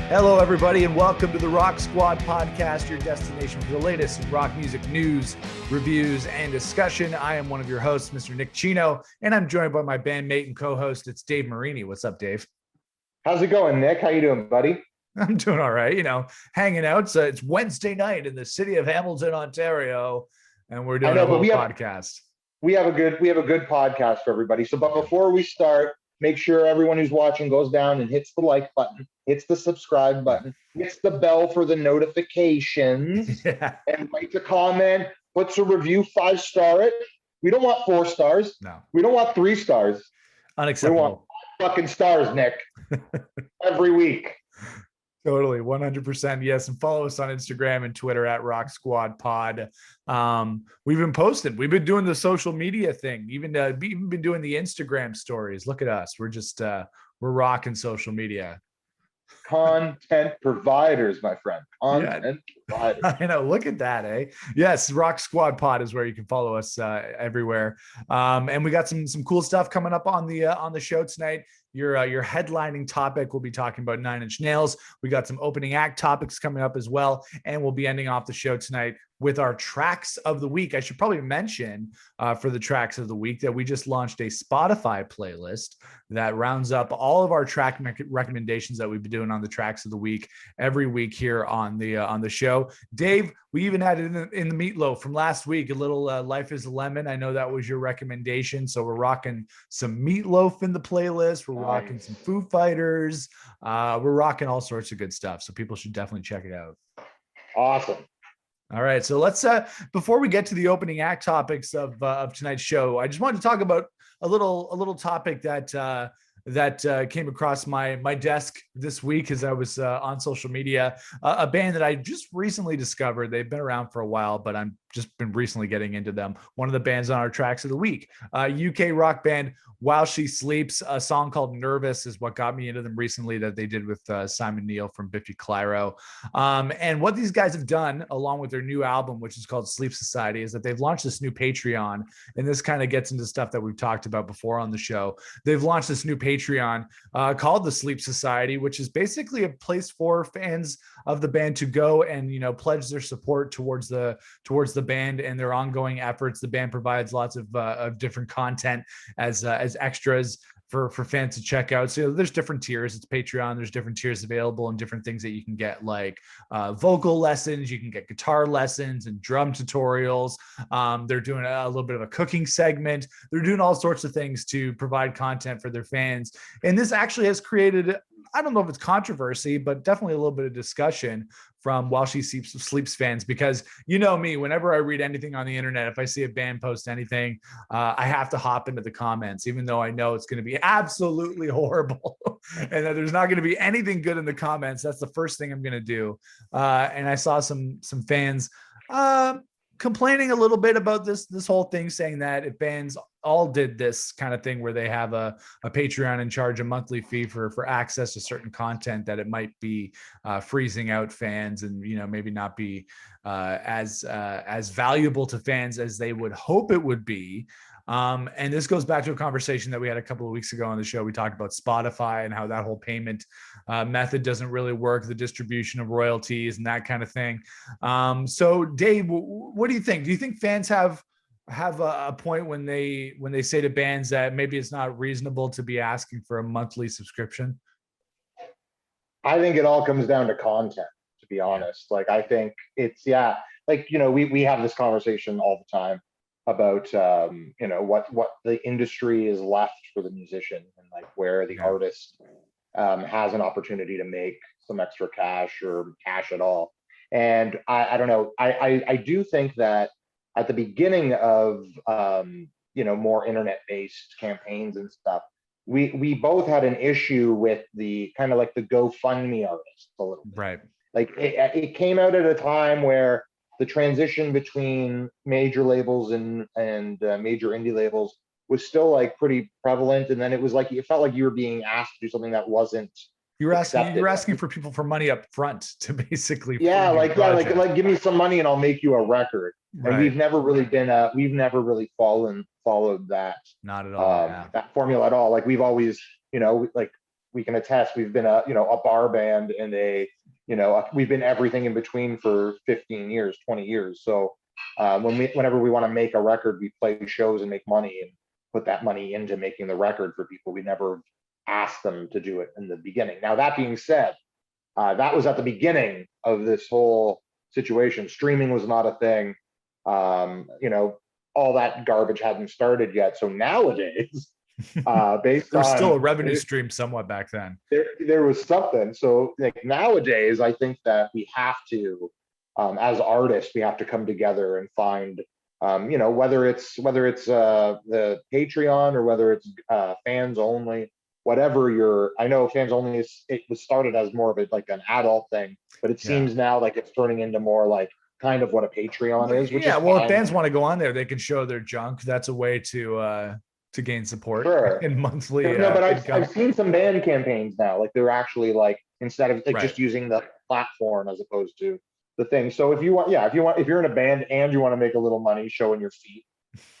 Hello, everybody, and welcome to the Rock Squad podcast, your destination for the latest in rock music news, reviews, and discussion. I am one of your hosts, Mr. Nick Chino, and I'm joined by my bandmate and co-host. It's Dave Marini. What's up, Dave? How's it going, Nick? How you doing, buddy? I'm doing all right, hanging out. So it's Wednesday night in the city of Hamilton, Ontario, and we're doing a whole podcast. We have a good podcast for everybody. So, but before we start, make sure everyone who's watching goes down and hits the like button, hits the subscribe button, hits the bell for the notifications, and writes a comment, puts a review, 5-star it. We don't want 4 stars. No. We don't want 3 stars. Unacceptable. We want fucking stars, Nick. Every week. Totally, 100%. Yes, and follow us on Instagram and Twitter at Rock Squad Pod. We've been posting. We've been doing the social media thing. Even been doing the Instagram stories. Look at us. We're just we're rocking social media. Content providers, my friend. Content providers. I know. Look at that, eh? Yes, Rock Squad Pod is where you can follow us everywhere. And we got some cool stuff coming up on the show tonight. Your headlining topic, we'll be talking about 9 Inch Nails. We got some opening act topics coming up as well, and we'll be ending off the show tonight with our tracks of the week. I should probably mention for the tracks of the week that we just launched a Spotify playlist that rounds up all of our track recommendations that we've been doing on the tracks of the week every week here on the show. Dave, we even added in the meatloaf from last week, a little Life is a Lemon. I know that was your recommendation. So we're rocking some meatloaf in the playlist. We're rocking some Foo Fighters. We're rocking all sorts of good stuff. So people should definitely check it out. Awesome. All right. So let's, before we get to the opening act topics of tonight's show, I just wanted to talk about a little topic that came across my desk this week as I was on social media. A band that I just recently discovered. They've been around for a while, but I'm just been recently getting into them. One of the bands on our tracks of the week, UK rock band While She Sleeps. A song called Nervous is what got me into them recently, that they did with Simon Neil from Biffy Clyro. And what these guys have done, along with their new album, which is called Sleep Society, is that they've launched this new Patreon. And this kind of gets into stuff that we've talked about before on the show. They've launched this new Patreon called the Sleep Society, which is basically a place for fans of the band to go and pledge their support towards the band and their ongoing efforts. The band provides lots of different content as extras for fans to check out. So there's different tiers. It's Patreon. There's different tiers available and different things that you can get, like vocal lessons. You can get guitar lessons and drum tutorials. They're doing a little bit of a cooking segment. They're doing all sorts of things to provide content for their fans. And this actually has created, I don't know if it's controversy, but definitely a little bit of discussion from While She Sleeps fans, because me, whenever I read anything on the internet, if I see a band post anything, I have to hop into the comments, even though I know it's going to be absolutely horrible and that there's not going to be anything good in the comments. That's the first thing I'm going to do. And I saw some fans complaining a little bit about this whole thing, saying that if bands all did this kind of thing where they have a Patreon and charge a monthly fee for access to certain content, that it might be freezing out fans and maybe not be as valuable to fans as they would hope it would be. And this goes back to a conversation that we had a couple of weeks ago on the show. We talked about Spotify and how that whole payment method doesn't really work, the distribution of royalties and that kind of thing. So Dave, what do you think? Do you think fans have a point when they say to bands that maybe it's not reasonable to be asking for a monthly subscription? I think it all comes down to content, to be honest. Like, I think it's, we have this conversation all the time about what the industry is left for the musician, and like where the artist has an opportunity to make some extra cash or cash at all. And I don't know. I do think that at the beginning of more internet-based campaigns and stuff, we both had an issue with the kind of like the GoFundMe artists a little bit. Right. Like it came out at a time where the transition between major labels and major indie labels was still like pretty prevalent, and then it was like it felt like you were being asked to do something that wasn't. You were asking for people for money up front to basically like give me some money and I'll make you a record. Right. And we've never really followed that. Not at all. That formula at all. Like we've always, we can attest. We've been a bar band and we've been everything in between for 15 years, 20 years. So whenever we want to make a record, we play shows and make money and put that money into making the record for people. We never asked them to do it in the beginning. Now, that being said, that was at the beginning of this whole situation. Streaming was not a thing. All that garbage hadn't started yet. So nowadays, based There's on still a revenue stream somewhat back then. there was something. So like nowadays, I think that we have to, as artists, we have to come together and find, whether it's the Patreon or whether it's fans only, whatever I know fans only it was started as more of like an adult thing, but it seems now like it's turning into more like kind of what a Patreon is. Which is well, fine. if bands want to go on there, they can show their junk. That's a way to gain support and monthly. No, but I've seen some band campaigns now. Like they're actually like, instead of like just using the platform as opposed to the thing. So if you're in a band and you want to make a little money showing your feet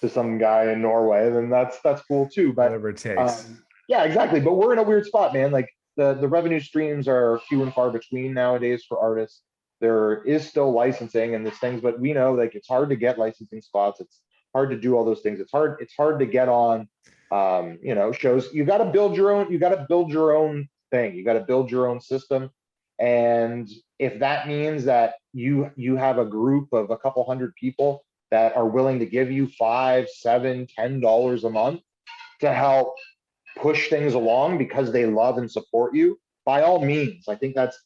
to some guy in Norway, then that's cool too. But whatever it takes. Yeah, exactly. But we're in a weird spot, man. Like the revenue streams are few and far between nowadays for artists. There is still licensing and these things, but we know like it's hard to get licensing spots. It's hard to do all those things. It's hard to get on shows. You got to build your own thing. You got to build your own system. And if that means that you have a group of a couple hundred people that are willing to give you $5, $7, $10 a month to help push things along because they love and support you, by all means, I think that's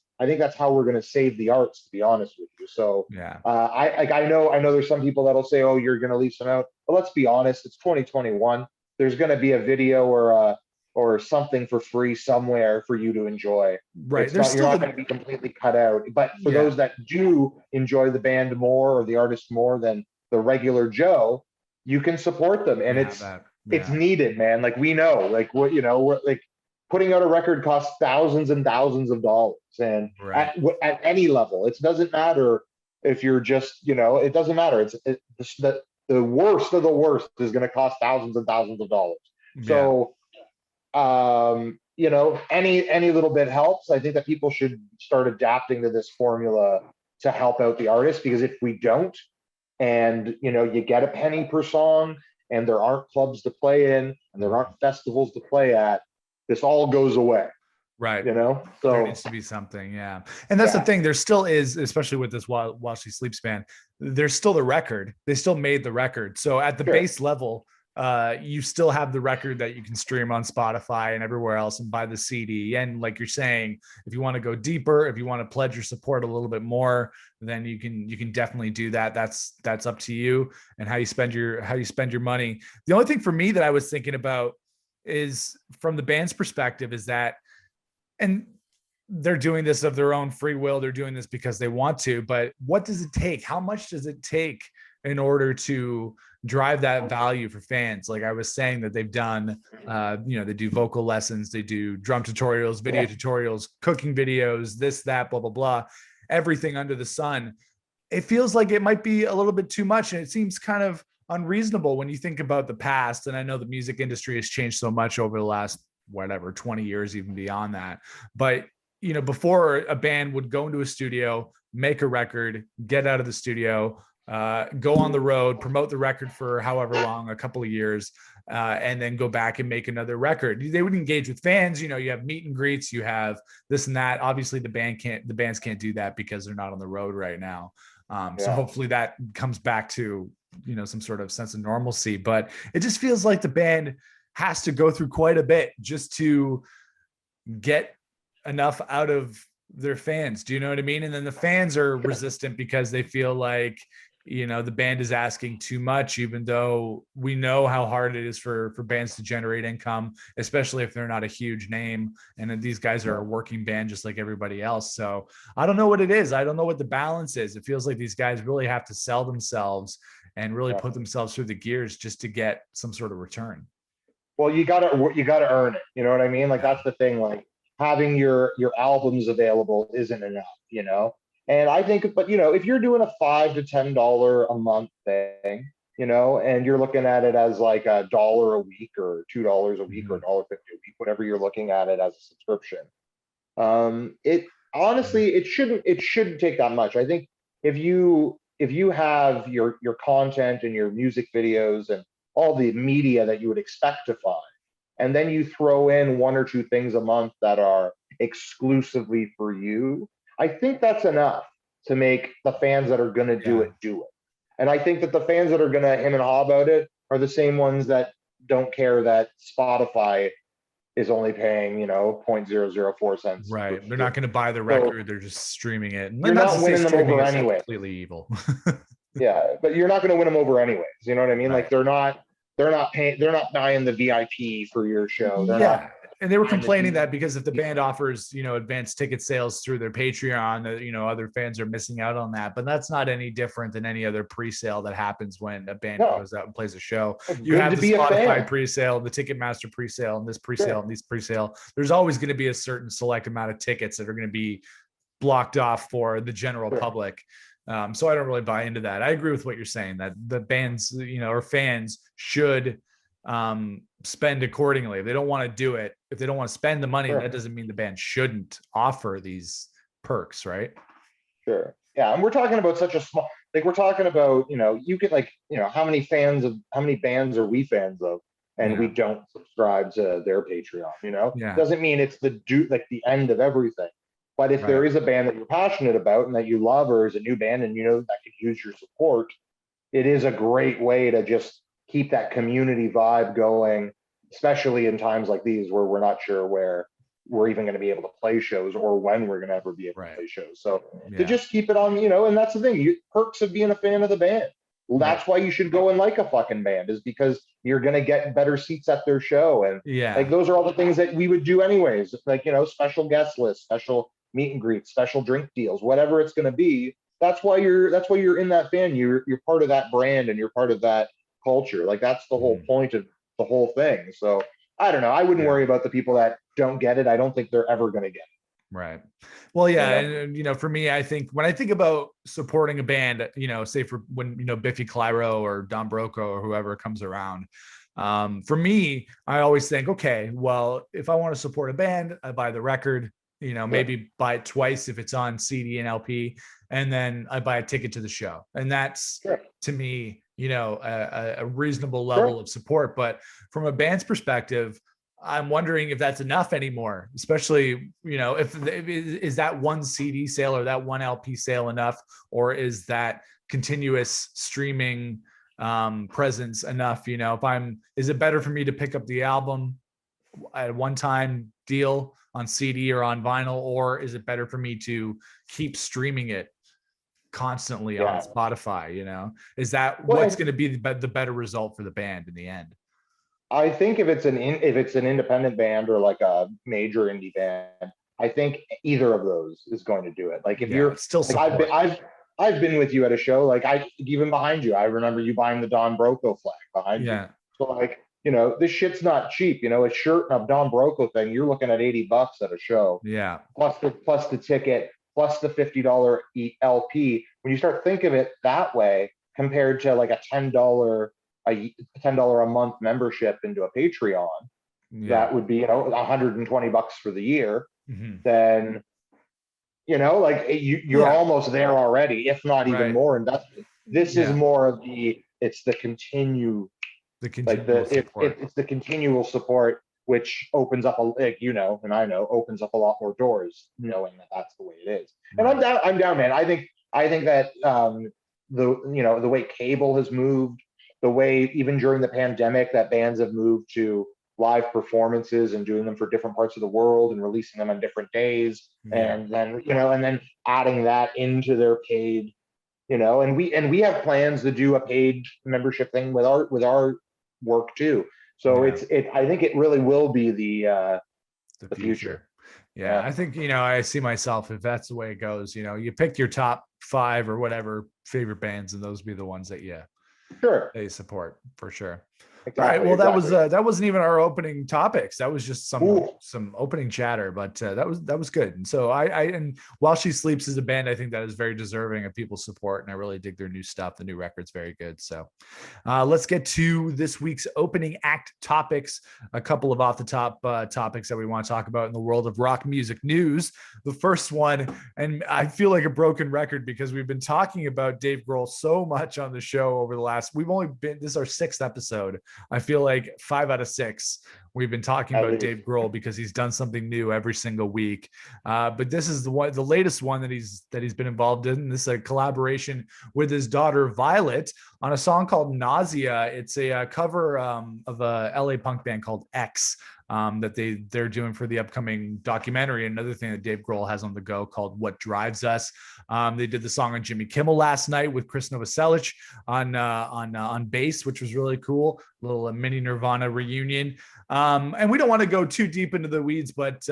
how we're going to save the arts, to be honest with you. So I know there's some people that'll say, oh, you're going to leave some out, but let's be honest, it's 2021. There's going to be a video or something for free somewhere for you to enjoy. Right. You're not going to be completely cut out. But for those that do enjoy the band more or the artist more than the regular Joe, you can support them. And it's needed, man. Like we know, like what, we're like putting out a record costs thousands and thousands of dollars. And at any level, it doesn't matter if you're just, it doesn't matter. The worst of the worst is going to cost thousands and thousands of dollars. So, any little bit helps. I think that people should start adapting to this formula to help out the artists, because if we don't, and, you get a penny per song and there aren't clubs to play in and there aren't festivals to play at, this all goes away. Right. So there needs to be something. Yeah. And that's the thing. There still is, especially with this While She Sleeps band, there's still the record. They still made the record. So at the base level, you still have the record that you can stream on Spotify and everywhere else and buy the CD. And like you're saying, if you want to go deeper, if you want to pledge your support a little bit more, then you can definitely do that. That's up to you and how you spend your money. The only thing for me that I was thinking about is, from the band's perspective, is that, and they're doing this of their own free will. They're doing this because they want to, but what does it take? How much does it take in order to drive that value for fans? Like I was saying, that they've done, they do vocal lessons, they do drum tutorials, video tutorials, cooking videos, this, that, blah, blah, blah, everything under the sun. It feels like it might be a little bit too much. And it seems kind of unreasonable when you think about the past. And I know the music industry has changed so much over the last, 20 years, even beyond that. But, before, a band would go into a studio, make a record, get out of the studio, go on the road, promote the record for however long, a couple of years, and then go back and make another record. They would engage with fans. You have meet and greets, you have this and that. Obviously the bands can't do that because they're not on the road right now. So hopefully that comes back to, some sort of sense of normalcy, but it just feels like the band has to go through quite a bit just to get enough out of their fans. Do you know what I mean? And then the fans are resistant because they feel like, the band is asking too much, even though we know how hard it is for bands to generate income, especially if they're not a huge name. And these guys are a working band just like everybody else. So I don't know what it is. I don't know what the balance is. It feels like these guys really have to sell themselves and really put themselves through the gears just to get some sort of return. Well, you gotta earn it. You know what I mean? Like that's the thing. Like having your albums available isn't enough. And I think, but if you're doing a $5 to $10 a month thing, and you're looking at it as like $1 a week or $2 a week or Mhm. $1.50 a week, whatever you're looking at it as a subscription. It honestly, it shouldn't take that much. I think if you have your content and your music videos and all the media that you would expect to find, and then you throw in one or two things a month that are exclusively for you, I think that's enough to make the fans that are going to do Yeah. it do it. And I think that the fans that are going to him and haw about it are the same ones that don't care that Spotify is only paying, 0.004 cents per Right. They're stream. not going to buy the So record. They're just streaming it. And you're not to not say winning them streaming over is anyway. completely evil. Yeah, but you're not going to win them over anyways. You know what I mean? Like Right. they're not buying the VIP for your show. They're not Yeah. And they were buying the complaining that DVD. because if the band offers, advanced ticket sales through their Patreon, other fans are missing out on that. But that's not any different than any other pre-sale that happens when a band No, goes out and plays a show. it's You good have to the be a Spotify fan. pre-sale, the Ticketmaster pre-sale, and this pre-sale, Sure. and these pre-sale. There's always going to be a certain select amount of tickets that are going to be blocked off for the general Sure. public. So I don't really buy into that. I agree with what you're saying that the bands, or fans should spend accordingly. If they don't want to do it, if they don't want to spend the money, Sure. that doesn't mean the band shouldn't offer these perks, right? Sure. Yeah, and we're talking about such a small, like we're talking about, you get like, how many bands are we fans of, and we Yeah. don't subscribe to their Patreon. Yeah. Doesn't mean it's like the end of everything. But if there Right. is a band that you're passionate about and that you love, or is a new band and that could use your support, it is a great way to just keep that community vibe going, especially in times like these where we're not sure where we're even going to be able to play shows or when we're going to ever be able Right. to play shows. So to Yeah. just keep it on, and that's the thing, perks of being a fan of the band. Well, that's why you should go and like a fucking band, is because you're going to get better seats at their show. And Yeah. like, those are all the things that we would do anyways. Like, special guest lists, special meet and greets, special drink deals, whatever it's going to be. That's why you're in that fan. You're part of that brand and you're part of that culture. Like, that's the whole point of the whole thing. So I don't know. I wouldn't worry about the people that don't get it. I don't think they're ever going to get it. Right. Well, yeah. And, for me, I think when I think about supporting a band, say for when, Biffy Clyro or Don Broco or whoever comes around, for me, I always think, okay, well, if I want to support a band, I buy the record, maybe buy it twice if it's on CD and LP, and then I buy a ticket to the show. And that's to me, a reasonable level of support. But from a band's perspective, I'm wondering if that's enough anymore, especially, if is that one CD sale or that one LP sale enough, or is that continuous streaming presence enough? Is it better for me to pick up the album at a one-time deal on CD or on vinyl, or is it better for me to keep streaming it constantly on Spotify? Is that what's going to be the better result for the band in the end? I think if it's an independent band or like a major indie band, I think either of those is going to do it. Like, if you're still like, I've been with you at a show, like even behind you, I remember you buying the Don Broco flag behind you. So like, this shit's not cheap. A shirt and a Don Broco thing, you're looking at $80 at a show. Yeah. Plus the ticket, plus the $50 LP. When you start thinking of it that way, compared to like a $10 a month membership into a Patreon, that would be $120 for the year. Then like you're almost there already, if not even more investment. This is more of it's the continual support. It's the continual support, which opens up and I know opens up a lot more doors, knowing that that's the way it is. And I'm down, man. I think that the way cable has moved, the way even during the pandemic that bands have moved to live performances and doing them for different parts of the world and releasing them on different days, and then adding that into their paid, and we have plans to do a paid membership thing with our work too. So I think it really will be the future. Yeah, I think, I see myself, if that's the way it goes, you pick your top 5 or whatever favorite bands, and those be the ones that they support for sure. All right. Exactly, Well, exactly. that wasn't even our opening topics. That was just Ooh, some opening chatter, but that was good. And so and While She Sleeps is a band, I think that is very deserving of people's support, and I really dig their new stuff. The new record's very good. So let's get to this week's opening act topics. A couple of off the top topics that we want to talk about in the world of rock music news. The first one, and I feel like a broken record because we've been talking about Dave Grohl so much on the show over the last. This is our 6th episode. I feel like 5 out of 6 we've been talking at about least. Dave Grohl because he's done something new every single week. But this is the latest one that he's been involved in. This is a collaboration with his daughter Violet on a song called Nausea. It's a cover of a LA punk band called X. That they're doing for the upcoming documentary. Another thing that Dave Grohl has on the go called "What Drives Us." They did the song on Jimmy Kimmel last night with Chris Novoselic on bass, which was really cool. A little mini Nirvana reunion. And we don't want to go too deep into the weeds, but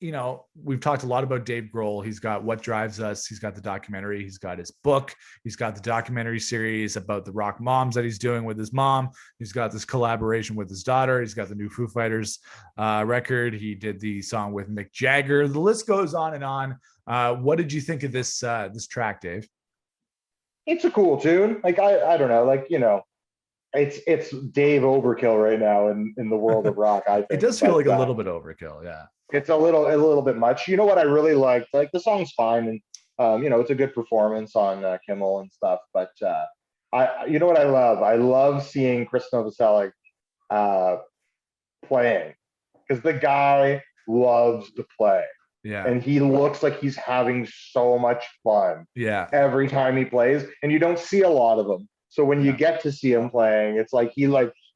we've talked a lot about Dave Grohl. He's got What Drives Us. He's got the documentary. He's got his book. He's got the documentary series about the rock moms that he's doing with his mom. He's got this collaboration with his daughter. He's got the new Foo Fighters record. He did the song with Mick Jagger. The list goes on and on. What did you think of this track, Dave? It's a cool tune. Like I don't know, like it's Dave overkill right now in the world of rock. I It think, does feel but like a little bit overkill. Yeah. it's a little bit much. You know what I really liked? Like the song's fine, and it's a good performance on Kimmel and stuff. But you know what I love? I love seeing Chris Novoselic uh, playing because the guy loves to play, Yeah. and he looks like he's having so much fun Yeah. every time he plays, and you don't see a lot of them. So when you Yeah. get to see him playing, it's like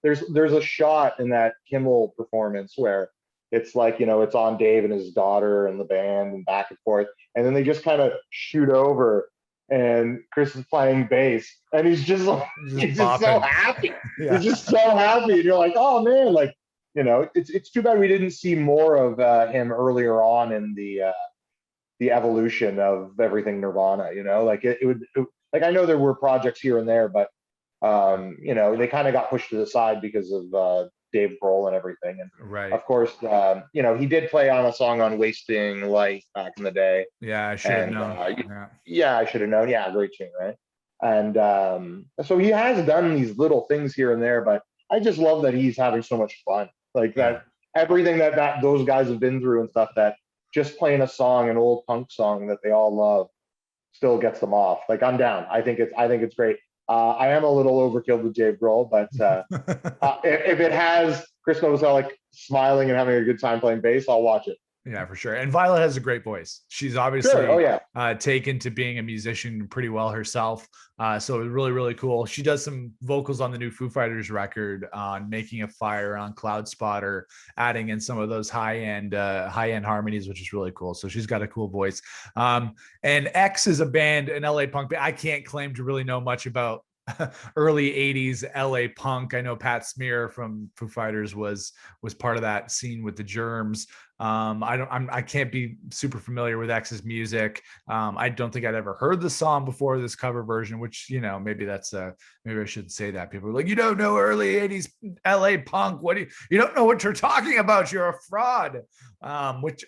there's a shot in that Kimmel performance where it's like it's on Dave and his daughter and the band and back and forth, and then they just kind of shoot over, and Chris is playing bass, and he's just like he's just so bopping. happy. Yeah. He's just so happy, and you're like, oh man, like it's too bad we didn't see more of him earlier on in the evolution of everything Nirvana. Like like I know there were projects here and there, but they kind of got pushed to the side because of Dave Grohl and everything. And Right. of course, he did play on a song on Wasting Life back in the day. Yeah. I should have And known. Yeah. yeah, I should have known. Yeah, great tune, right? And so he has done these little things here and there, but I just love that he's having so much fun. Like Yeah. that, everything that those guys have been through and stuff, that just playing a song, an old punk song that they all love, still gets them off. Like I'm down. I think it's great. I am a little overkill with Dave Grohl, but if it has Chris Novoselic smiling and having a good time playing bass, I'll watch it. Yeah, for sure. And Violet has a great voice. She's Sure. Oh obviously yeah. taken to being a musician pretty well herself. So it was really, really cool. She does some vocals on the new Foo Fighters record on Making a Fire, on Cloud Spotter, adding in some of those high-end harmonies, which is really cool. So she's got a cool voice. And X is a band, an LA punk band. I can't claim to really know much about early 80s LA punk. I know Pat Smear from Foo Fighters was part of that scene with the Germs. I can't be super familiar with X's music. I don't think I'd ever heard the song before this cover version, which maybe maybe I should say that. People are like, you don't know early 80s LA punk. You don't know what you're talking about. You're a fraud. Which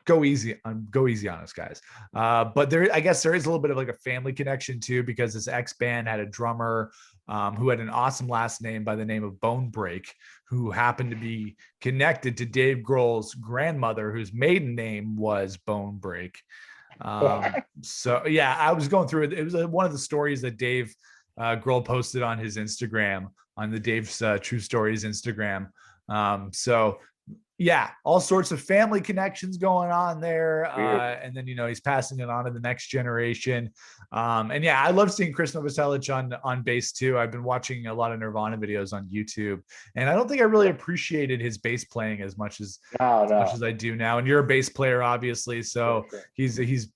go easy on us, guys. But I guess there is a little bit of like a family connection too, because this X band had a drummer who had an awesome last name by the name of Bone Break, who happened to be connected to Dave Grohl's grandmother, whose maiden name was Bone Break. So yeah, I was going through it. It was one of the stories that Dave Grohl posted on his Instagram, on the Dave's True Stories Instagram. So yeah, all sorts of family connections going on there. And then, he's passing it on to the next generation. And yeah, I love seeing Chris Novoselic on bass too. I've been watching a lot of Nirvana videos on YouTube, and I don't think I really appreciated his bass playing as much as I do now. And you're a bass player, obviously. So Sure. he's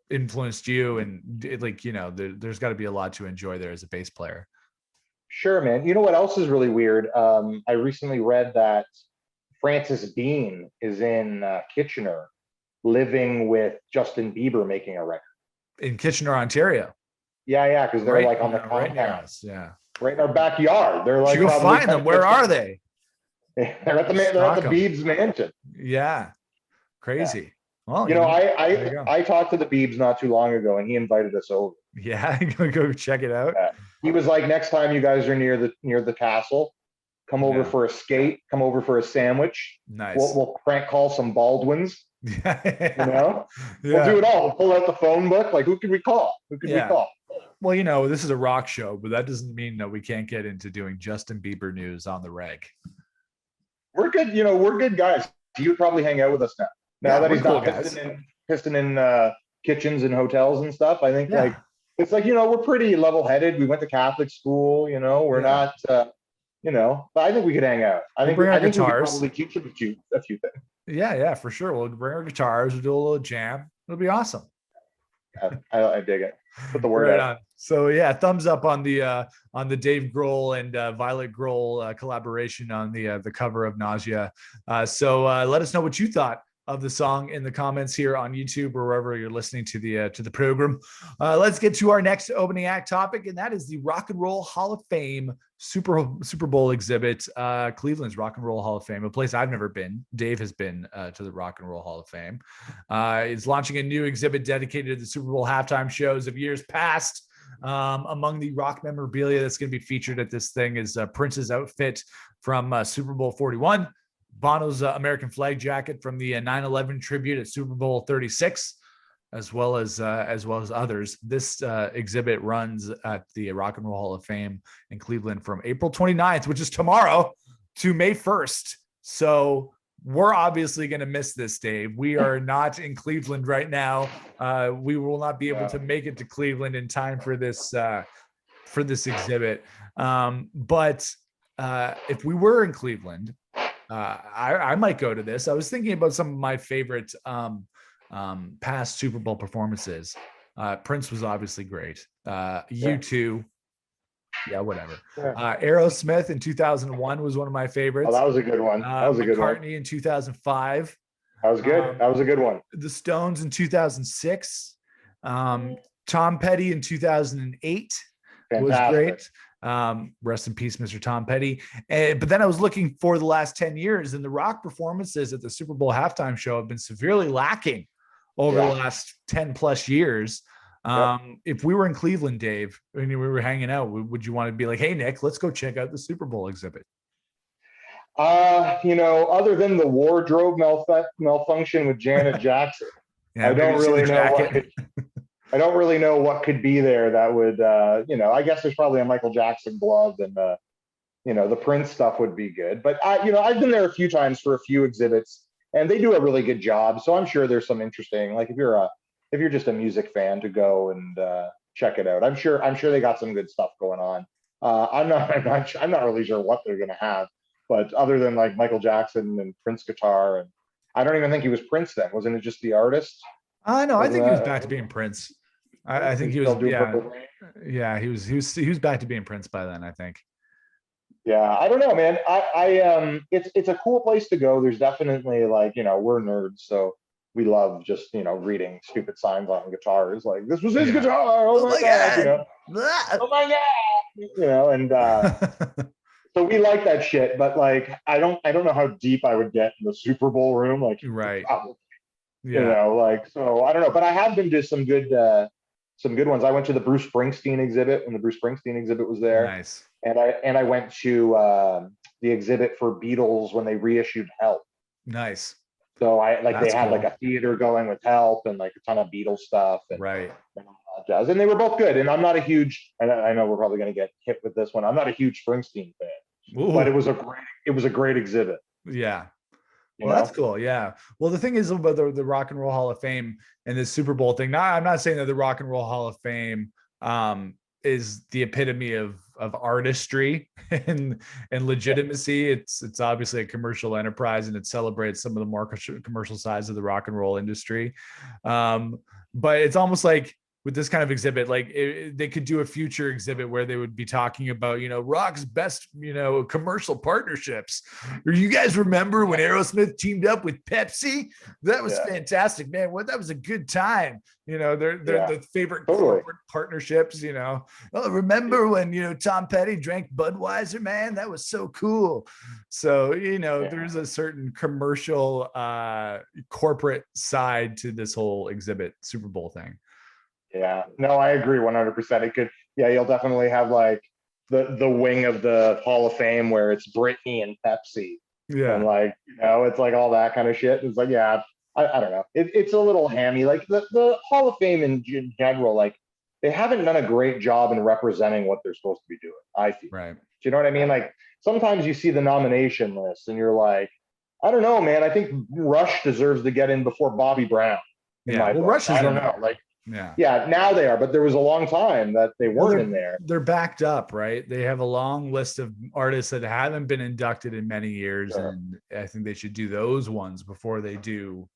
influenced you, and there's got to be a lot to enjoy there as a bass player. Sure, man. You know what else is really weird? I recently read that Francis Bean is in Kitchener, living with Justin Bieber, making a record. In Kitchener, Ontario. Yeah, because they're like on the right near compound. us. Yeah. right in our backyard. They're like, you go find them. Where are they? They're at the Beebs mansion. Yeah, crazy. Yeah. Well, you know, go. I talked to the Beebs not too long ago, and he invited us over. Yeah, go check it out. He was like, next time you guys are near the castle, come over for a skate, come over for a sandwich. Nice. We'll prank call some Baldwins. Yeah. You know, we'll do it all. We'll pull out the phone book. Like, who could we call? Who could we call? Well, you know, this is a rock show, but that doesn't mean that we can't get into doing Justin Bieber news on the reg. We're good. You know, we're good guys. He would probably hang out with us now that he's not pisting in kitchens and hotels and stuff. I think like it's like, you know, we're pretty level-headed. We went to Catholic school. You know, we're not. You know, but I think we could hang out. I think we could probably teach him a few things. Yeah, for sure. We'll bring our guitars. We'll do a little jam. It'll be awesome. I dig it. Put the word out. So yeah, thumbs up on the Dave Grohl and Violet Grohl collaboration on the cover of Nausea. So let us know what you thought of the song in the comments here on YouTube or wherever you're listening to the program. Let's get to our next opening act topic, and that is the Rock and Roll Hall of Fame Super Bowl exhibit. Cleveland's Rock and Roll Hall of Fame, a place I've never been. Dave has been to the Rock and Roll Hall of Fame. It's launching a new exhibit dedicated to the Super Bowl halftime shows of years past. Among the rock memorabilia that's going to be featured at this thing is Prince's outfit from Super Bowl 41. Bono's American flag jacket from the 9/11 tribute at Super Bowl 36, as well as others. This exhibit runs at the Rock and Roll Hall of Fame in Cleveland from April 29th, which is tomorrow, to May 1st. So we're obviously going to miss this, Dave. We are not in Cleveland right now. We will not be able to make it to Cleveland in time for this exhibit. But if we were in Cleveland, I might go to this. I was thinking about some of my favorite past Super Bowl performances. Prince was obviously great. U2, whatever. Aerosmith in 2001 was one of my favorites. Oh, that was a good one. That was a good one. McCartney in 2005. That was good. That was a good one. The Stones in 2006. Tom Petty in 2008 was great. Rest in peace, Mr. Tom Petty. But then I was looking for the last 10 years, and the rock performances at the Super Bowl halftime show have been severely lacking over the last 10 plus years. If we were in Cleveland, Dave, and we were hanging out, would you want to be like, hey, Nick, let's go check out the Super Bowl exhibit? You know, other than the wardrobe malfunction with Janet Jackson, I don't really know what could be there that would, you know, I guess there's probably a Michael Jackson glove, and, you know, the Prince stuff would be good. But you know, I've been there a few times for a few exhibits, and they do a really good job. So I'm sure there's some interesting, like if you're just a music fan, to go and check it out. I'm sure they got some good stuff going on. I'm not really sure what they're gonna have, but other than like Michael Jackson and Prince guitar, and I don't even think he was Prince then. Wasn't it just the artist? No, I think he was back to being Prince. I think he was. Yeah, he was back to being Prince by then, I think. Yeah, I don't know, man. It's a cool place to go. There's definitely, like, you know, we're nerds, so we love just, you know, reading stupid signs on guitars, like this was his guitar. Oh my god, you know. Oh my god, you know, and so we like that shit. But like, I don't know how deep I would get in the Super Bowl room, like, right. You know, like, so I don't know. But I have been to some good ones. I went to the Bruce Springsteen exhibit when the Bruce Springsteen exhibit was there. Nice. And I went to the exhibit for Beatles when they reissued Help. Nice. So they had like a theater going with Help and like a ton of Beatles stuff. And, right. And they were both good. And I'm not a huge, and I know we're probably going to get hit with this one, I'm not a huge Springsteen fan. Ooh. But it was a great exhibit. Yeah. Well, that's cool. Yeah. Well, the thing is about the Rock and Roll Hall of Fame and this Super Bowl thing. Now, I'm not saying that the Rock and Roll Hall of Fame is the epitome of artistry and legitimacy. It's obviously a commercial enterprise, and it celebrates some of the more commercial sides of the rock and roll industry. But it's almost like with this kind of exhibit, like they could do a future exhibit where they would be talking about, rock's best, commercial partnerships. Or you guys remember when Aerosmith teamed up with Pepsi? That was fantastic, man. That was a good time. They're the favorite corporate partnerships. Oh, remember when Tom Petty drank Budweiser, man? That was so cool. So there's a certain commercial corporate side to this whole exhibit Super Bowl thing. Yeah, no, I agree 100%. It could, you'll definitely have like the wing of the Hall of Fame where it's Britney and Pepsi. Yeah. And like, it's like all that kind of shit. It's like, I don't know. It's a little hammy. Like the Hall of Fame in general, like they haven't done a great job in representing what they're supposed to be doing, I feel. Right. Do you know what I mean? Like sometimes you see the nomination list and you're like, I don't know, man. I think Rush deserves to get in before Bobby Brown. Rush is I don't know. Like, yeah, now they are, but there was a long time that they weren't in there. They're backed up, right? They have a long list of artists that haven't been inducted in many years, and I think they should do those ones before they do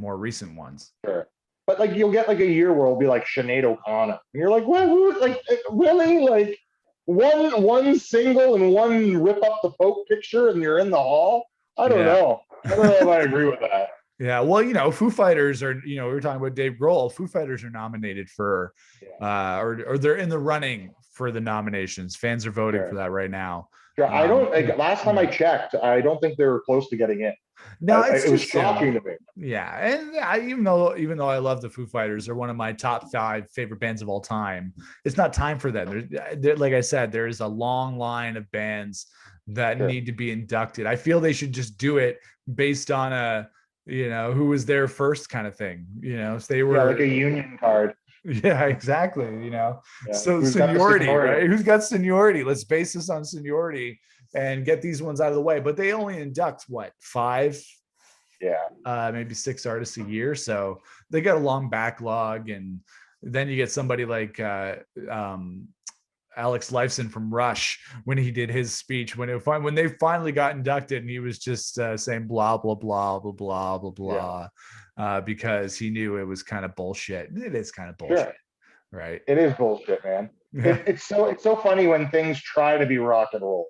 more recent ones. Sure. But like you'll get like a year where it'll be like Sinead O'Connor. And you're like, what? Like really? Like one single and one rip up the Pope picture and you're in the hall? I don't know. I don't know if I agree with that. Yeah, well, Foo Fighters are, we were talking about Dave Grohl. Foo Fighters are nominated for, or they're in the running for the nominations. Fans are voting for that right now. Sure. I don't. Last time I checked, I don't think they were close to getting in. No, it was shocking to me. Yeah, and even though I love the Foo Fighters, they're one of my top 5 favorite bands of all time. It's not time for them. Like I said, there is a long line of bands that need to be inducted. I feel they should just do it based on a who was there first kind of thing, if they were like a union card. Yeah, exactly. So seniority, right? Who's got seniority? Let's base this on seniority and get these ones out of the way. But they only induct 5? Maybe 6 artists a year. So they got a long backlog. And then you get somebody like Alex Lifeson from Rush when he did his speech when they finally got inducted, and he was just saying blah blah blah blah blah blah blah because he knew it was kind of bullshit. It is kind of bullshit, right? It is bullshit, man. It's so funny when things try to be rock and roll.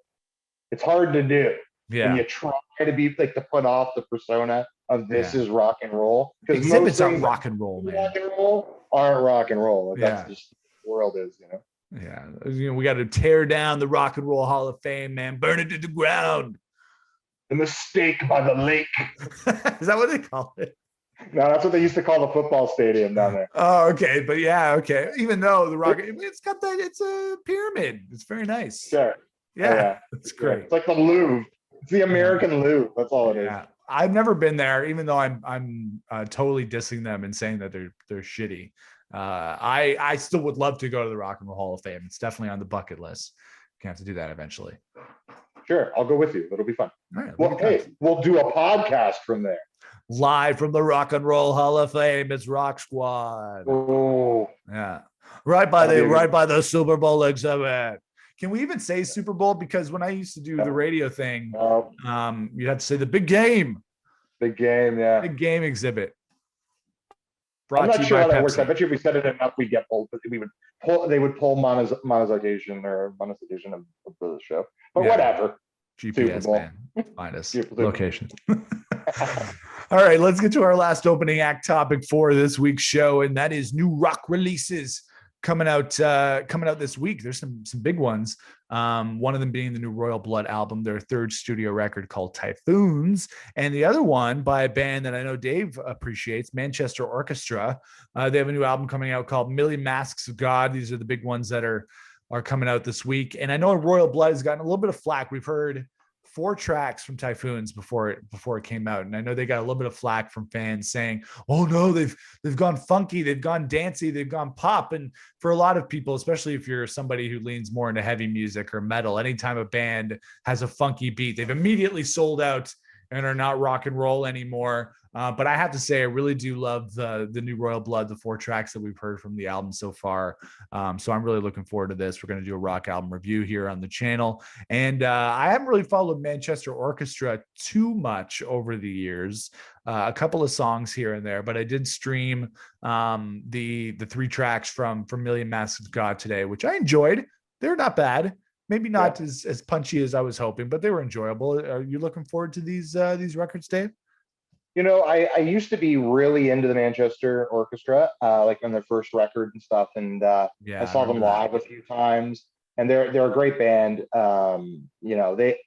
It's hard to do. When you try to be like to put off the persona of this is rock and roll, because exhibits are rock and roll, man. Rock and roll aren't rock and roll. Like, that's just the world is, Yeah, we got to tear down the Rock and Roll Hall of Fame, man. Burn it to the ground. The mistake by the lake. Is that what they call it? No, that's what they used to call the football stadium down there. Oh, okay, but okay. Even though the Rock, it's a pyramid. It's very nice. Sure. Yeah, it's great. It's like the Louvre. It's the American Louvre. That's all it is. I've never been there, even though I'm totally dissing them and saying that they're shitty. I still would love to go to the Rock and Roll Hall of Fame. It's definitely on the bucket list. Gonna have to do that eventually. Sure, I'll go with you. It'll be fun. All right, well, hey, we'll do a podcast from there. Live from the Rock and Roll Hall of Fame, it's Rock Squad. Oh, yeah, right by the Super Bowl exhibit. Can we even say Super Bowl? Because when I used to do the radio thing, you'd have to say the big game. Big game, yeah. Big game exhibit. I'm not sure how that works. I bet you if we said it enough, we'd get pulled. They would pull monetization of the show. But whatever. GPS, man. Find us. Location. All right, let's get to our last opening act topic for this week's show, and that is new rock releases coming out this week. There's some big ones. One of them being the new Royal Blood album, their 3rd studio record called Typhoons, and the other one by a band that I know Dave appreciates, Manchester Orchestra. They have a new album coming out called Million Masks of God. These are the big ones that are coming out this week. And I know Royal Blood has gotten a little bit of flack. We've heard 4 tracks from Typhoons before it came out, and I know they got a little bit of flack from fans saying, "Oh no, they've gone funky, they've gone dancey, they've gone pop." And for a lot of people, especially if you're somebody who leans more into heavy music or metal, anytime a band has a funky beat, they've immediately sold out and are not rock and roll anymore. But I have to say, I really do love the new Royal Blood, the 4 tracks that we've heard from the album so far. So I'm really looking forward to this. We're going to do a rock album review here on the channel. And I haven't really followed Manchester Orchestra too much over the years. A couple of songs here and there, but I did stream the 3 tracks from Million Masks of God today, which I enjoyed. They're not bad. Maybe not as punchy as I was hoping, but they were enjoyable. Are you looking forward to these records, Dave? I used to be really into the Manchester Orchestra, like on their first record and stuff, and I saw them live a few times, and they're a great band. They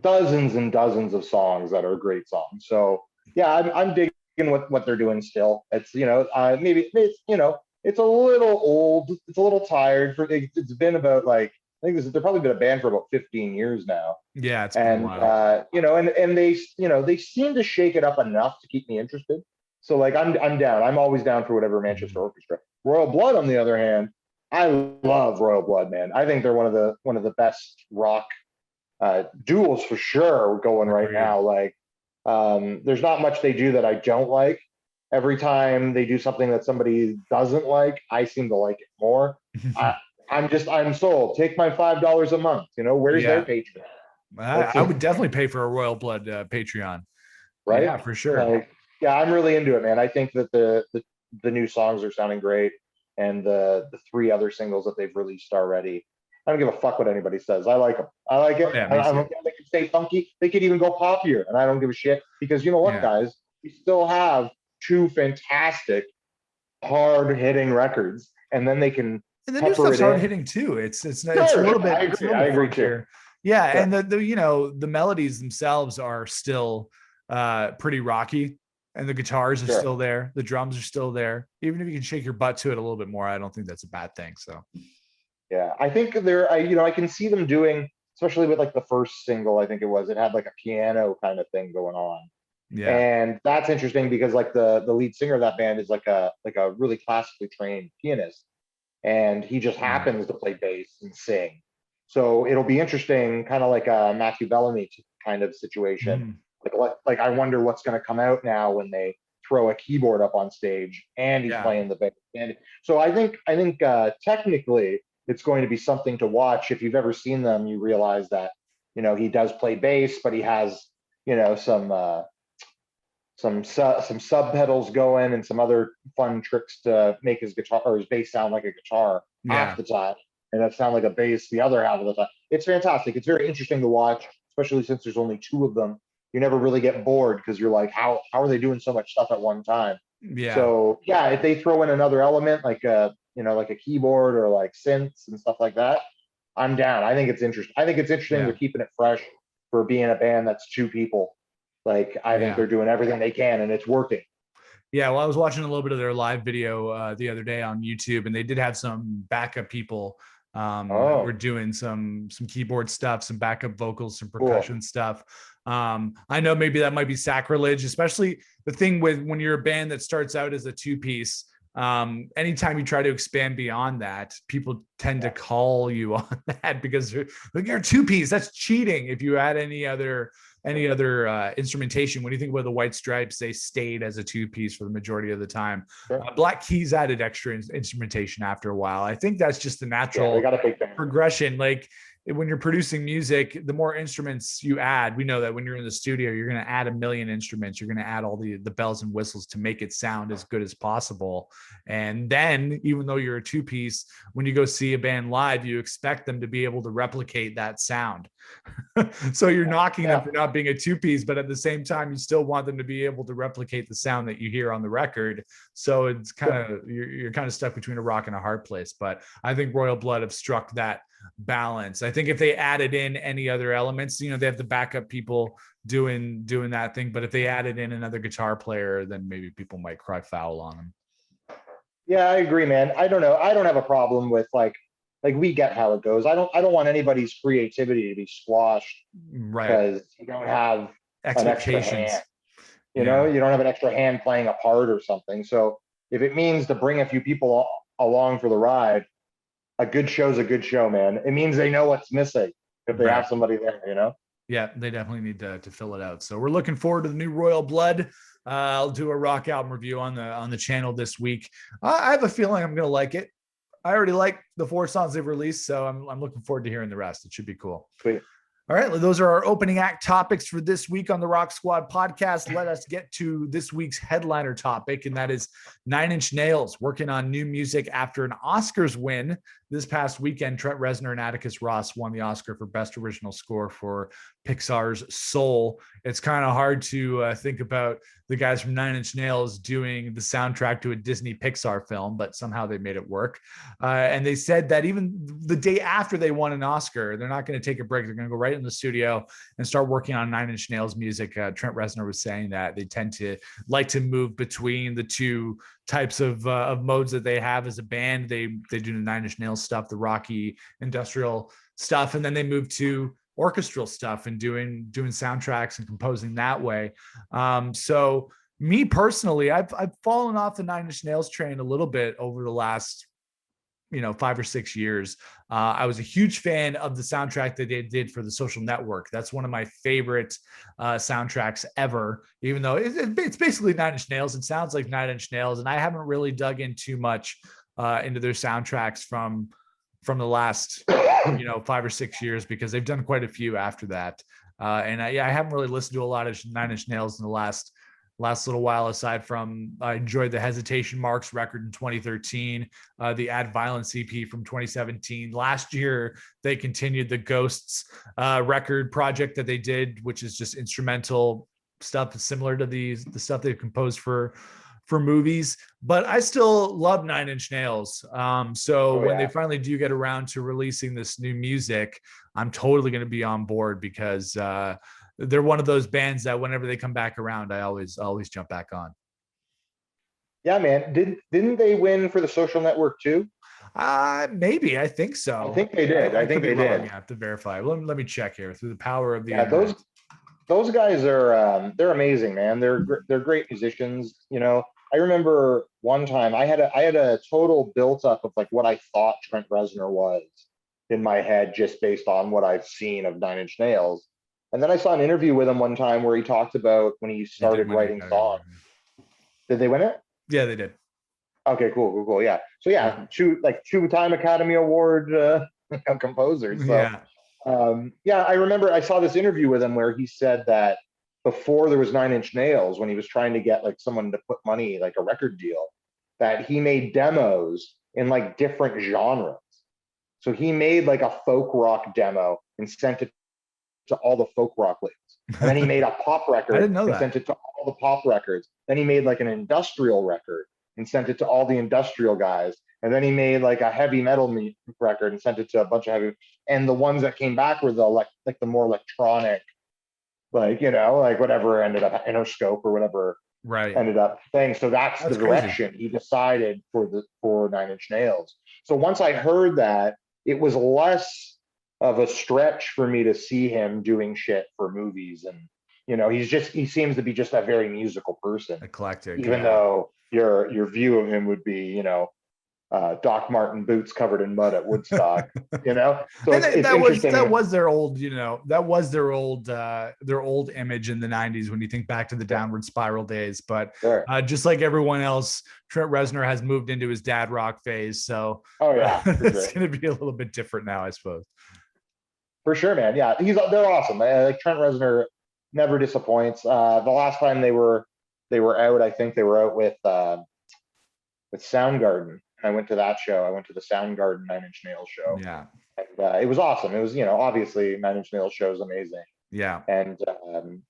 dozens and dozens of songs that are great songs. So yeah, I'm digging what they're doing still. It's maybe it's a little old, it's a little tired. It's been about like I think they've probably been a band for about 15 years now. Yeah, it's been a while. And they seem to shake it up enough to keep me interested. So like I'm down. I'm always down for whatever Manchester Orchestra. Royal Blood, on the other hand, I love Royal Blood, man. I think they're one of the best rock duels for sure going right now. Like there's not much they do that I don't like. Every time they do something that somebody doesn't like, I seem to like it more. I'm sold. Take my $5 a month. Where's their Patreon? I would definitely pay for a Royal Blood Patreon. Right? Yeah, for sure. I'm really into it, man. I think that the new songs are sounding great, and the 3 other singles that they've released already. I don't give a fuck what anybody says. I like them. I like it. I don't care if they can stay funky. They could even go poppier, and I don't give a shit because you know what, guys? We still have 2 fantastic, hard-hitting records, and then they can. And the new stuff's hard hitting too. It's a little bit. I agree too. Yeah, and the melodies themselves are still pretty rocky, and the guitars are still there, the drums are still there. Even if you can shake your butt to it a little bit more, I don't think that's a bad thing. So yeah, I think I can see them doing, especially with like the first single. I think it had like a piano kind of thing going on. Yeah, and that's interesting because like the lead singer of that band is like a really classically trained pianist. And he just happens to play bass and sing. So it'll be interesting, kind of like a Matthew Bellamy kind of situation. Like I wonder what's going to come out now when they throw a keyboard up on stage and he's playing the bass. And so I think technically it's going to be something to watch. If you've ever seen them, you realize that he does play bass, but he has some sub pedals going and some other fun tricks to make his guitar or his bass sound like a guitar half the time, and that sound like a bass the other half of the time. It's fantastic. It's very interesting to watch, especially since there's only 2 of them. You never really get bored because you're like, how are they doing so much stuff at one time? Yeah. So yeah, if they throw in another element like a keyboard or like synths and stuff like that, I'm down. I think it's interesting. They're keeping it fresh for being a band that's 2 people. Like, I think they're doing everything they can, and it's working. Yeah, well, I was watching a little bit of their live video the other day on YouTube, and they did have some backup people that were doing some keyboard stuff, some backup vocals, some percussion stuff. I know maybe that might be sacrilege, especially the thing with when you're a band that starts out as a 2-piece. Anytime you try to expand beyond that, people tend to call you on that because you're a 2-piece. That's cheating. If you add any other instrumentation, when you think about the White Stripes, they stayed as a 2-piece for the majority of the time. Black Keys added extra instrumentation after a while. I think that's just the natural progression. Like when you're producing music, the more instruments you add, we know that when you're in the studio, you're going to add 1 million instruments. You're going to add all the bells and whistles to make it sound as good as possible. And then even though you're a 2-piece, when you go see a band live, you expect them to be able to replicate that sound. So you're knocking them for not being a 2-piece, but at the same time, you still want them to be able to replicate the sound that you hear on the record. So it's kind of, you're kind of stuck between a rock and a hard place. But I think Royal Blood have struck that balance. I think if they added in any other elements, they have the backup people doing that thing. But if they added in another guitar player, then maybe people might cry foul on them. Yeah, I agree, man. I don't know. I don't have a problem with like we get how it goes. I don't want anybody's creativity to be squashed, right? Because you don't have expectations. An extra hand. You don't have an extra hand playing a part or something. So if it means to bring a few people along for the ride, a good show's a good show, man. It means they know what's missing if they have somebody there, Yeah, they definitely need to fill it out. So we're looking forward to the new Royal Blood. I'll do a rock album review on the channel this week. I have a feeling I'm going to like it. I already like the 4 songs they've released, so I'm looking forward to hearing the rest. It should be cool. Sweet. All right, those are our opening act topics for this week on the Rock Squad podcast. Let us get to this week's headliner topic, and that is Nine Inch Nails working on new music after an Oscars win this past weekend. Trent Reznor and Atticus Ross won the Oscar for Best Original Score for Pixar's Soul. It's kind of hard to think about the guys from Nine Inch Nails doing the soundtrack to a Disney Pixar film, but somehow they made it work. And they said that even the day after they won an Oscar, they're not going to take a break. They're going to go right in the studio and start working on Nine Inch Nails music. Trent Reznor was saying that they tend to like to move between the two types of modes that they have as a band. They do the Nine Inch Nails stuff, the rocky industrial stuff, and then they move to orchestral stuff and doing soundtracks and composing that way. So me personally, I've fallen off the Nine Inch Nails train a little bit over the last 5 or 6 years. I was a huge fan of the soundtrack that they did for The Social Network. That's one of my favorite soundtracks ever, even though it's basically Nine Inch Nails. It sounds like Nine Inch Nails, and I haven't really dug in too much into their soundtracks from the last 5 or 6 years, because they've done quite a few after that. And I haven't really listened to a lot of Nine Inch Nails in the last little while, aside from I enjoyed the Hesitation Marks record in 2013, the Add Violence EP from 2017. Last year, they continued the Ghosts record project that they did, which is just instrumental stuff similar to the stuff they've composed for movies. But I still love Nine Inch Nails. When they finally do get around to releasing this new music, I'm totally going to be on board, because they're one of those bands that whenever they come back around, I always jump back on. Yeah, man. Didn't they win for The Social Network too? Maybe. I think so. I think they did. I think they did. I have to verify. Let me check here through the power of the internet. Those guys are they're amazing, man. They're great musicians. I remember one time I had a total built up of like what I thought Trent Reznor was in my head, just based on what I've seen of Nine Inch Nails. And then I saw an interview with him one time where he talked about when he started writing songs. Did they win it? Yeah, they did. Okay, cool. Yeah. So yeah, two-time Academy Award composers. So, I remember I saw this interview with him where he said that before there was Nine Inch Nails, when he was trying to get like someone to put money, like a record deal, that he made demos in like different genres. So he made like a folk rock demo and sent it to all the folk rock labels. And then he made a pop record and sent it to all the pop records. Then he made like an industrial record and sent it to all the industrial guys. And then he made like a heavy metal record and sent it to a bunch of heavy. And the ones that came back were the the more electronic, like whatever ended up Interscope or whatever ended up thing. So that's the direction he decided for Nine Inch Nails. So once I heard that, it was less of a stretch for me to see him doing shit for movies. And he seems to be just a very musical person, eclectic, even though your view of him would be Doc Marten boots covered in mud at Woodstock. So that was their old their old image in the 90s when you think back to the Downward Spiral days. But just like everyone else, Trent Reznor has moved into his dad rock phase, so it's going to be a little bit different now, I suppose. For sure, man. Yeah, they're awesome. Like Trent Reznor never disappoints. The last time they were out, I think they were out with Soundgarden. I went to that show. I went to the Soundgarden Nine Inch Nails show. Yeah, and it was awesome. It was obviously Nine Inch Nails show is amazing. Yeah, and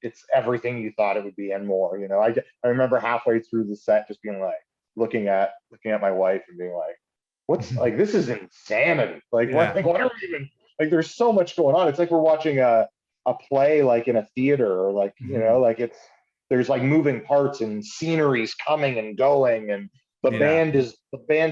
it's everything you thought it would be and more. I remember halfway through the set just being like looking at my wife and being like, "What's like this is insanity? Like what are we even?" Like there's so much going on. It's like we're watching a play like in a theater, or like there's like moving parts and sceneries coming and going, and the band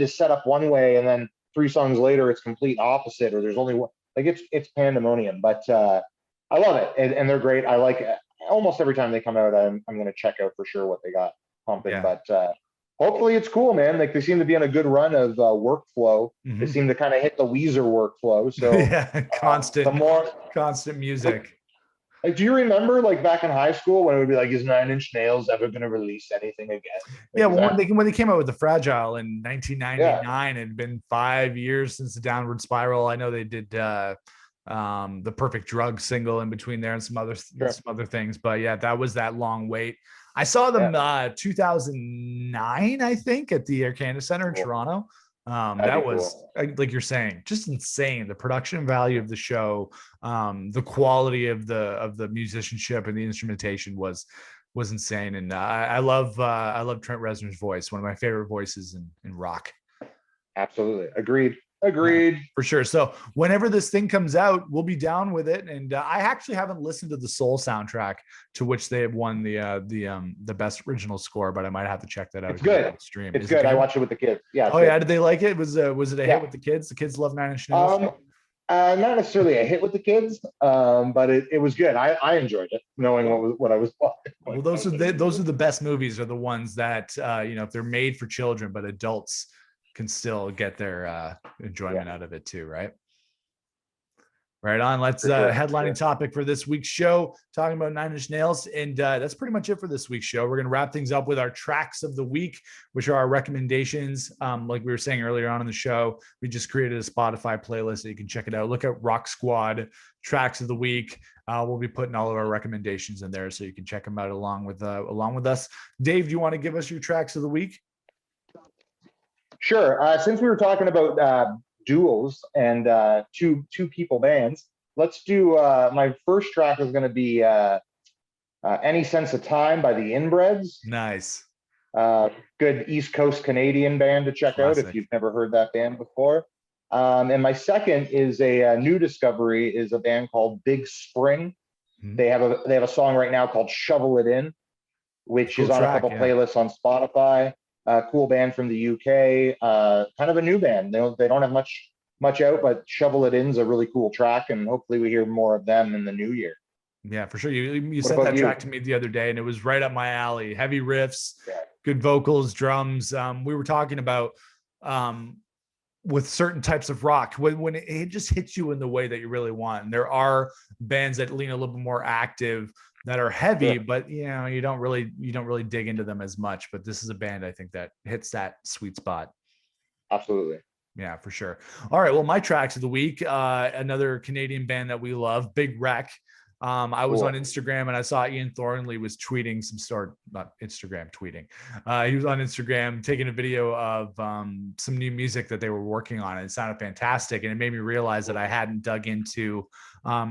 is set up one way, and then 3 songs later it's complete opposite, or there's only one. Like it's pandemonium. But I love it, and they're great. I like it. Almost every time they come out, I'm gonna check out for sure what they got pumping. Yeah. But hopefully it's cool, man. Like they seem to be on a good run of workflow. They seem to kind of hit the Weezer workflow. So constant music. Like, do you remember like back in high school when it would be like, is Nine Inch Nails ever going to release anything again? Like, Yeah, is well, that, when they came out with the Fragile in yeah, 1999, it had been 5 years since the Downward Spiral. I know they did the Perfect Drug single in between there and sure. some other things, but yeah, that was that long wait. I saw Yeah, them 2009, I think, at the Air Canada Center in cool. Toronto. That'd That be was cool. like you're saying, just insane. The production value of the show, the quality of the musicianship and the instrumentation was insane. And I love Trent Reznor's voice, one of my favorite voices in rock. Absolutely. Agreed. Yeah, Agreed. for sure. So whenever this thing comes out, we'll be down with it. And I actually haven't listened to the Soul soundtrack, to which they have won the best original score, but I might have to check that out It's here good. on the stream. It's Is it good. I good? watch it with the kids. Yeah, it's Oh good. yeah, did they like it? Was it a hit Yeah. with the kids? The kids love Nine Inch Nails. Um, not necessarily a hit with the kids, but it was good. I enjoyed it, knowing what I was watching. Well, those are the best movies, are the ones that if they're made for children, but adults can still get their enjoyment Yeah, out of it too, right? Right on. Let's for sure. For headlining sure. topic for this week's show, talking about Nine Inch Nails. And that's pretty much it for this week's show. We're going to wrap things up with our tracks of the week, which are our recommendations. Like we were saying earlier on in the show, we just created a Spotify playlist that you can check it out. Look at Rock Squad tracks of the week. We'll be putting all of our recommendations in there so you can check them out along with us. Dave, do you want to give us your tracks of the week? Sure. Since we were talking about duels and two people bands, let's do my first track is going to be Any Sense of Time by the Inbreds. Nice. Good East Coast Canadian band to check out if Classic. you've never heard that band before. And my second is a new discovery, is a band called Big Spring. Mhm. They have a song right now called Shovel It In, which Cool is on a track, couple yeah. playlists on Spotify. Cool band from the UK. Kind of a new band. They don't have much out, but Shovel It In's a really cool track, and hopefully we hear more of them in the new year. Yeah, for sure. You What sent about that you? track to me the other day, and it was right up my alley. Heavy riffs, Yeah. good vocals, drums. We were talking about with certain types of rock when it just hits you in the way that you really want. And there are bands that lean a little bit more active that are heavy, Sure. but you don't really dig into them as much. But this is a band I think that hits that sweet spot. Absolutely. Yeah, for sure. All right. Well, my tracks of the week, another Canadian band that we love, Big Wreck. I was on Cool. Instagram and I saw Ian Thornley was tweeting not Instagram tweeting. He was on Instagram taking a video of some new music that they were working on. It sounded fantastic. And it made me realize that I hadn't dug into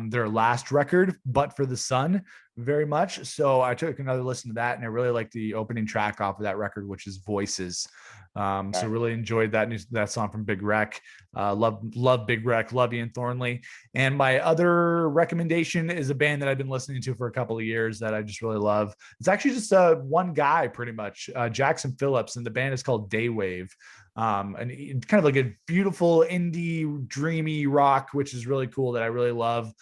their last record, But for the Sun, very much. So I took another listen to that, and I really liked the opening track off of that record, which is Voices. So really enjoyed that song from Big Wreck. Love Big Wreck, love Ian Thornley. And my other recommendation is a band that I've been listening to for a couple of years that I just really love. It's actually just one guy, pretty much, Jackson Phillips, and the band is called Daywave. And kind of like a beautiful indie dreamy rock, which is really cool, that I really love.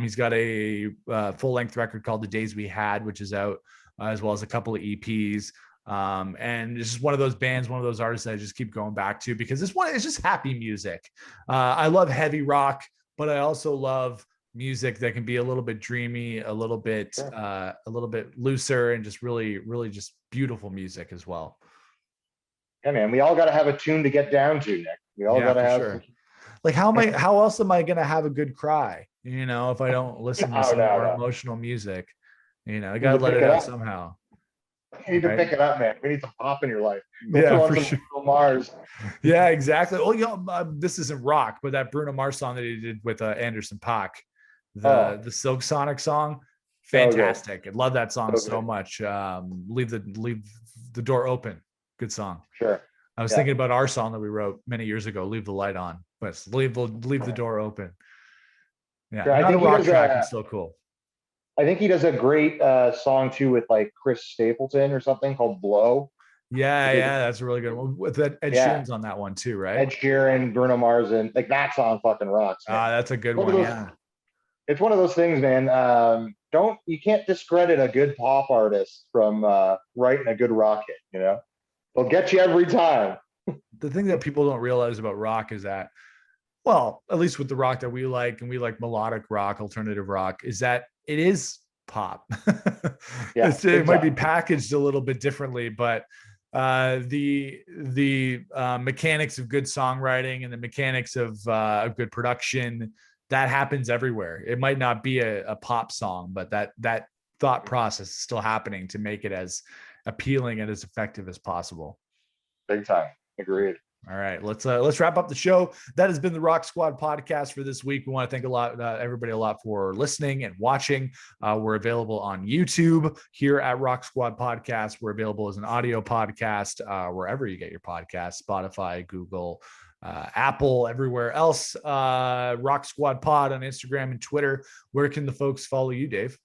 He's got a full-length record called The Days We Had, which is out, as well as a couple of EPs. And it's just one of those bands, one of those artists that I just keep going back to, because it's just happy music. I love heavy rock, but I also love music that can be a little bit dreamy, a little bit looser, and just really, really just beautiful music as well. Yeah, man. We all got to have a tune to get down to, Nick. We all got to For have sure. Like how else am I gonna have a good cry? If I don't listen to some more emotional music, I gotta let it out somehow. You need to pick it up, man. We need some pop in your life. Yeah, for sure. Mars. Yeah, exactly. Well, this isn't rock, but that Bruno Mars song that he did with Anderson .Paak, the Silk Sonic song, fantastic. I love that song so much. Leave the door open. Good song. Sure. I was thinking about our song that we wrote many years ago, Leave the Light On, but leave the door open. Yeah, sure. I think a rock track is so cool. I think he does a great song too with like Chris Stapleton or something called Blow. Yeah, that's a really good one. With Ed Sheeran's on that one too, right? Ed Sheeran, Bruno Mars, and like that song fucking rocks. That's a good one. Yeah. It's one of those things, man. You can't discredit a good pop artist from writing a good rock hit, They'll get you every time. The thing that people don't realize about rock is that, well, at least with the rock that we like, and we like melodic rock, alternative rock, is that it is pop. Yeah, It might be exactly. packaged a little bit differently, but the mechanics of good songwriting and the mechanics of good production, that happens everywhere. It might not be a pop song, but that thought process is still happening to make it as appealing and as effective as possible. Big time. Agreed. All right, let's wrap up the show. That has been the Rock Squad podcast for this week. We want to thank everybody a lot for listening and watching. We're available on YouTube here at Rock Squad Podcast. We're available as an audio podcast wherever you get your podcasts: Spotify, Google, Apple, everywhere else. Rock Squad Pod on Instagram and Twitter. Where can the folks follow you, Dave?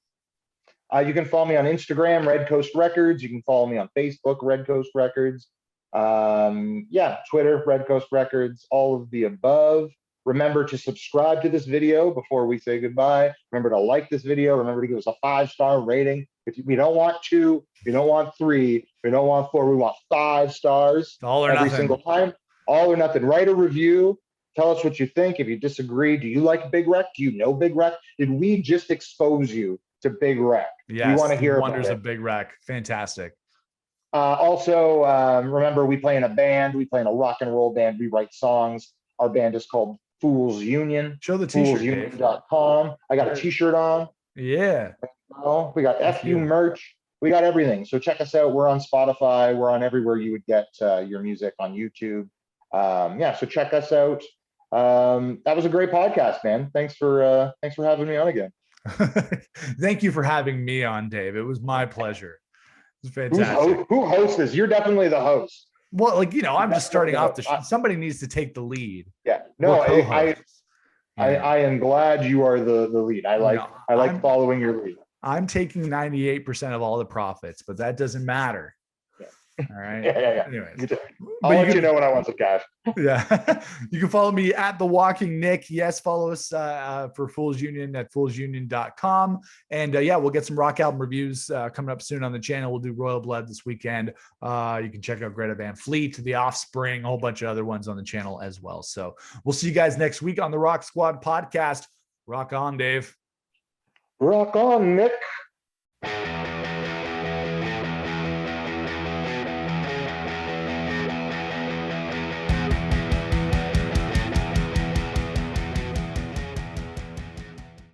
You can follow me on Instagram, Red Coast Records. You can follow me on Facebook, Red Coast Records. Twitter, Red Coast Records, all of the above. Remember to subscribe to this video before we say goodbye. Remember to like this video. Remember to give us a 5-star rating. We don't want 2, we don't want 3, we don't want 4, we want 5 stars. All or every nothing. Single time. All or nothing. Write a review. Tell us what you think. If you disagree, do you like Big Rec? Do you know Big Rec? Did we just expose you to Big Rec? Yes, we want to hear wonders about of Big Rec. Fantastic. Also, remember, we play in a band. We play in a rock and roll band. We write songs. Our band is called Fools Union. Show the t-shirt, FoolsUnion.com. I got a t-shirt on. Yeah. Oh, we got FU merch. We got everything. So check us out. We're on Spotify. We're on everywhere you would get your music, on YouTube. So check us out. That was a great podcast, man. Thanks for having me on again. Thank you for having me on, Dave. It was my pleasure. It's fantastic. Who hosts this? You're definitely the host. Well, I'm just starting off the show. Somebody needs to take the lead. Yeah. No, I am glad you are the lead. I like following your lead. I'm taking 98% of all the profits, but that doesn't matter. All right. Yeah. Anyways, I'll let you know when I want some cash. Yeah. You can follow me at The Walking Nick. Yes, follow us for Fools Union at foolsunion.com. And we'll get some rock album reviews coming up soon on the channel. We'll do Royal Blood this weekend. You can check out Greta Van Fleet, The Offspring, a whole bunch of other ones on the channel as well. So we'll see you guys next week on the Rock Squad podcast. Rock on, Dave. Rock on, Nick.